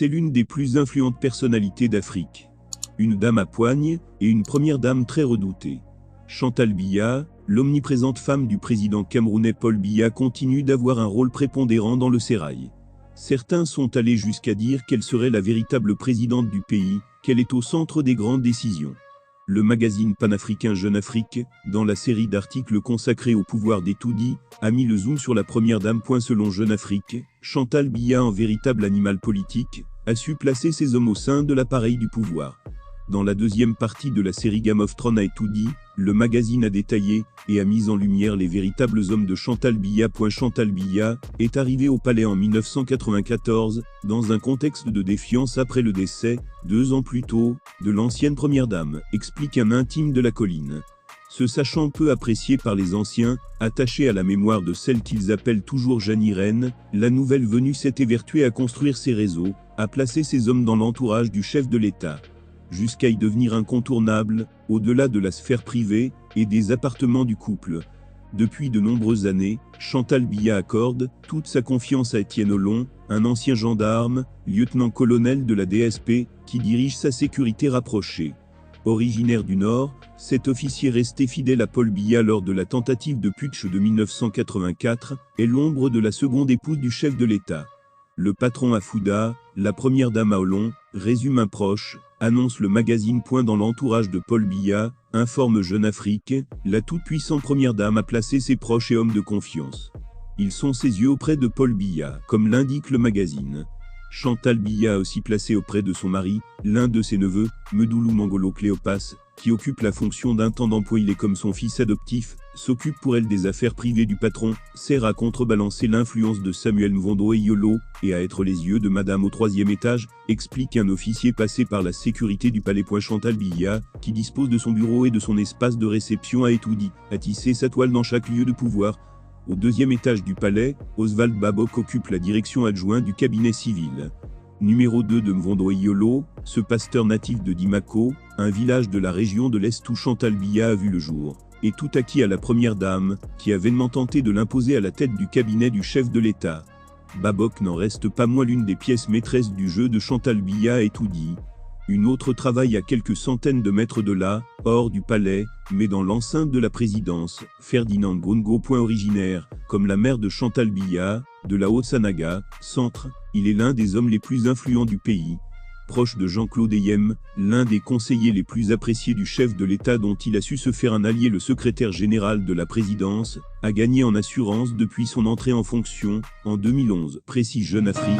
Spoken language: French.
C'est l'une des plus influentes personnalités d'Afrique. Une dame à poigne et une première dame très redoutée. Chantal Biya, l'omniprésente femme du président camerounais Paul Biya, continue d'avoir un rôle prépondérant dans le sérail. Certains sont allés jusqu'à dire qu'elle serait la véritable présidente du pays, qu'elle est au centre des grandes décisions. Le magazine panafricain Jeune Afrique, dans la série d'articles consacrés au pouvoir des Toudi, a mis le zoom sur la première dame. Selon Jeune Afrique, Chantal Biya, en véritable animal politique, a su placer ses hommes au sein de l'appareil du pouvoir. Dans la deuxième partie de la série Game of Thrones à Toudi, le magazine a détaillé et a mis en lumière les véritables hommes de Chantal Biya. Chantal Biya est arrivée au palais en 1994, dans un contexte de défiance après le décès, 2 ans plus tôt, de l'ancienne première dame, explique un intime de la colline. Se sachant peu appréciée par les anciens, attachés à la mémoire de celle qu'ils appellent toujours Jeannie Reine, la nouvelle venue s'est évertuée à construire ses réseaux, à placer ses hommes dans l'entourage du chef de l'État, jusqu'à y devenir incontournable, au-delà de la sphère privée et des appartements du couple. Depuis de nombreuses années, Chantal Biya accorde toute sa confiance à Étienne Olon, un ancien gendarme, lieutenant-colonel de la DSP, qui dirige sa sécurité rapprochée. Originaire du Nord, cet officier resté fidèle à Paul Biya lors de la tentative de putsch de 1984, est l'ombre de la seconde épouse du chef de l'État. Le patron à Fouda, la première dame à Olon, résume un proche, annonce le magazine. Dans l'entourage de Paul Biya, informe Jeune Afrique, la toute-puissante première dame a placé ses proches et hommes de confiance. Ils sont ses yeux auprès de Paul Biya, comme l'indique le magazine. Chantal Biya a aussi placé auprès de son mari, l'un de ses neveux, Medoulou Mangolo Cléopas, qui occupe la fonction d'intendant. Il est comme son fils adoptif, s'occupe pour elle des affaires privées du patron, sert à contrebalancer l'influence de Samuel Mvondo et Yolo, et à être les yeux de madame au 3e étage, explique un officier passé par la sécurité du palais. Chantal Biya, qui dispose de son bureau et de son espace de réception à Etoudi, a tissé sa toile dans chaque lieu de pouvoir. Au 2e étage du palais, Oswald Babok occupe la direction adjointe du cabinet civil. Numéro 2 de Mvondo Yolo, ce pasteur natif de Dimako, un village de la région de l'Est où Chantal Biya a vu le jour, et tout acquis à la première dame, qui a vainement tenté de l'imposer à la tête du cabinet du chef de l'État. Babok n'en reste pas moins l'une des pièces maîtresses du jeu de Chantal Biya et Toudi. Une autre travaille à quelques centaines de mètres de là, hors du palais, mais dans l'enceinte de la présidence, Ferdinand Gongo. Originaire, comme la mère de Chantal Biya, de la Haute-Sanaga, centre, il est l'un des hommes les plus influents du pays. Proche de Jean-Claude Eyem, l'un des conseillers les plus appréciés du chef de l'État dont il a su se faire un allié, le secrétaire général de la présidence, a gagné en assurance depuis son entrée en fonction, en 2011, précise Jeune Afrique.